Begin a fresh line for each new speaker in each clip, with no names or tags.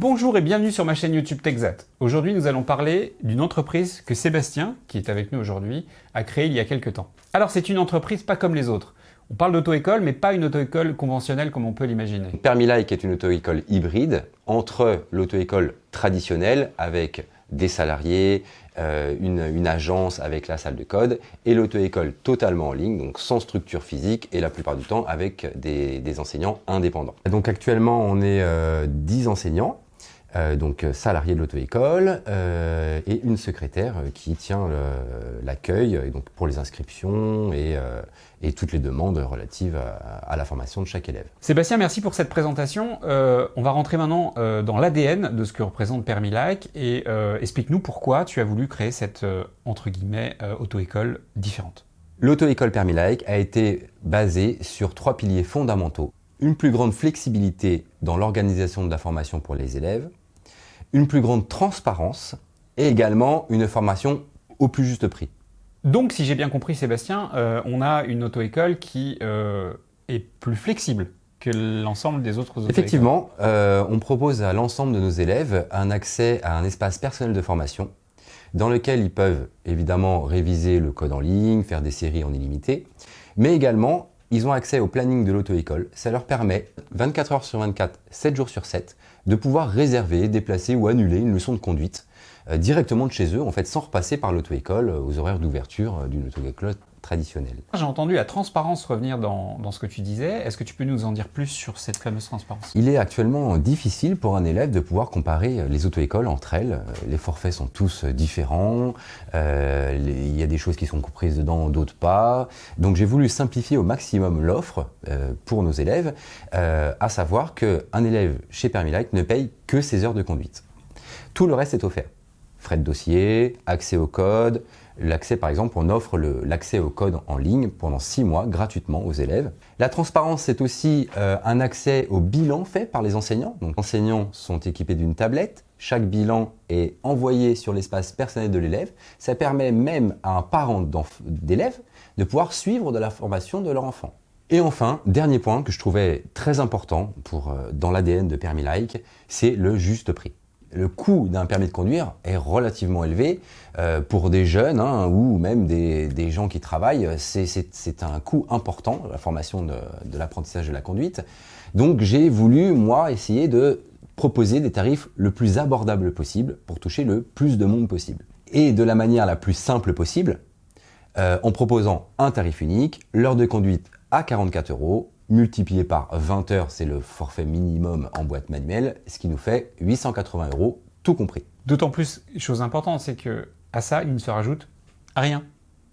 Bonjour et bienvenue sur ma chaîne YouTube TechZat. Aujourd'hui, nous allons parler d'une entreprise que Sébastien, qui est avec nous aujourd'hui, a créée il y a quelques temps. Alors, c'est une entreprise pas comme les autres. On parle d'auto-école, mais pas une auto-école conventionnelle comme on peut l'imaginer.
Permilike est une auto-école hybride entre l'auto-école traditionnelle avec des salariés, une agence avec la salle de code et l'auto-école totalement en ligne, donc sans structure physique et la plupart du temps avec des enseignants indépendants. Donc actuellement, on est 10 enseignants. Donc salarié de l'auto-école et une secrétaire qui tient l'accueil donc pour les inscriptions et toutes les demandes relatives à la formation de chaque élève.
Sébastien, merci pour cette présentation. On va rentrer maintenant dans l'ADN de ce que représente Permilike et explique-nous pourquoi tu as voulu créer cette entre guillemets auto-école différente.
L'auto-école Permilike a été basée sur 3 piliers fondamentaux. Une plus grande flexibilité dans l'organisation de la formation pour les élèves, une plus grande transparence et également une formation au plus juste prix.
Donc, si j'ai bien compris, Sébastien, on a une auto-école qui est plus flexible que l'ensemble des autres auto-écoles.
Effectivement, on propose à l'ensemble de nos élèves un accès à un espace personnel de formation dans lequel ils peuvent évidemment réviser le code en ligne, faire des séries en illimité, mais également ils ont accès au planning de l'auto-école. Ça leur permet, 24 heures sur 24, 7 jours sur 7, de pouvoir réserver, déplacer ou annuler une leçon de conduite directement de chez eux, en fait, sans repasser par l'auto-école aux horaires d'ouverture d'une auto-école traditionnelle.
J'ai entendu la transparence revenir dans ce que tu disais. Est-ce que tu peux nous en dire plus sur cette fameuse transparence?
Il est actuellement difficile pour un élève de pouvoir comparer les auto-écoles entre elles. Les forfaits sont tous différents, il y a des choses qui sont comprises dedans, d'autres pas. Donc j'ai voulu simplifier au maximum l'offre pour nos élèves, à savoir qu'un élève chez Permilike ne paye que ses heures de conduite. Tout le reste est offert. Frais de dossier, accès au code. L'accès, par exemple, on offre l'accès au code en ligne pendant 6 mois gratuitement aux élèves. La transparence, c'est aussi un accès au bilan fait par les enseignants. Donc, les enseignants sont équipés d'une tablette. Chaque bilan est envoyé sur l'espace personnel de l'élève. Ça permet même à un parent d'élève de pouvoir suivre de la formation de leur enfant. Et enfin, dernier point que je trouvais très important dans l'ADN de Permilike, c'est le juste prix. Le coût d'un permis de conduire est relativement élevé pour des jeunes ou même des gens qui travaillent. C'est un coût important, la formation de l'apprentissage de la conduite. Donc j'ai voulu, moi, essayer de proposer des tarifs le plus abordables possible pour toucher le plus de monde possible. Et de la manière la plus simple possible, en proposant un tarif unique, l'heure de conduite à 44 €, multiplié par 20 heures, c'est le forfait minimum en boîte manuelle, ce qui nous fait 880 €, tout compris.
D'autant plus, chose importante, c'est que à ça, il ne se rajoute rien,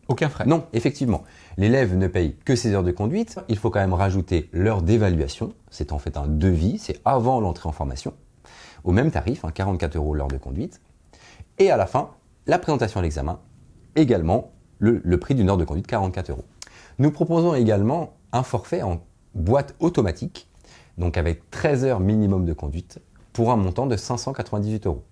aucun frais.
Non, effectivement, l'élève ne paye que ses heures de conduite. Il faut quand même rajouter l'heure d'évaluation. C'est en fait un devis, c'est avant l'entrée en formation, au même tarif, 44 € l'heure de conduite. Et à la fin, la présentation à l'examen, également le prix d'une heure de conduite, 44 €. Nous proposons également un forfait en boîte automatique, donc avec 13 heures minimum de conduite, pour un montant de 598 €.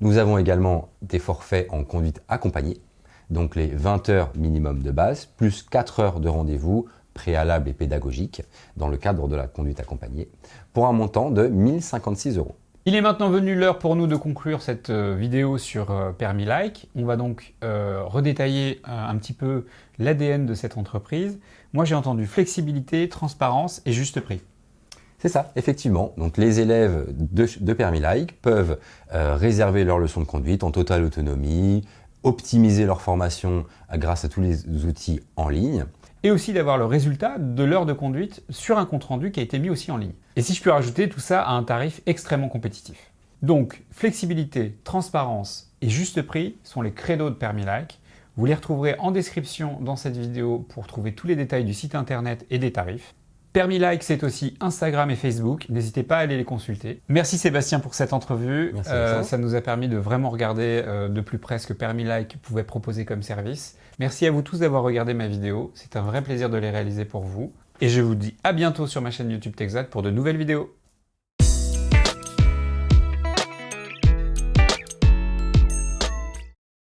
Nous avons également des forfaits en conduite accompagnée, donc les 20 heures minimum de base, plus 4 heures de rendez-vous préalables et pédagogiques dans le cadre de la conduite accompagnée, pour un montant de 1056 €.
Il est maintenant venu l'heure pour nous de conclure cette vidéo sur Permilike. On va donc redétailler un petit peu l'ADN de cette entreprise. Moi, j'ai entendu flexibilité, transparence et juste prix.
C'est ça, effectivement. Donc les élèves de Permilike peuvent réserver leur leçon de conduite en totale autonomie, optimiser leur formation grâce à tous les outils en ligne.
Et aussi d'avoir le résultat de l'heure de conduite sur un compte-rendu qui a été mis aussi en ligne. Et si je peux rajouter tout ça à un tarif extrêmement compétitif. Donc, flexibilité, transparence et juste prix sont les credos de Permilike. Vous les retrouverez en description dans cette vidéo pour trouver tous les détails du site internet et des tarifs. Permilike, c'est aussi Instagram et Facebook. N'hésitez pas à aller les consulter. Merci Sébastien pour cette entrevue. Ça nous a permis de vraiment regarder de plus près ce que Permilike pouvait proposer comme service. Merci à vous tous d'avoir regardé ma vidéo. C'est un vrai plaisir de les réaliser pour vous. Et je vous dis à bientôt sur ma chaîne YouTube TechZat pour de nouvelles vidéos.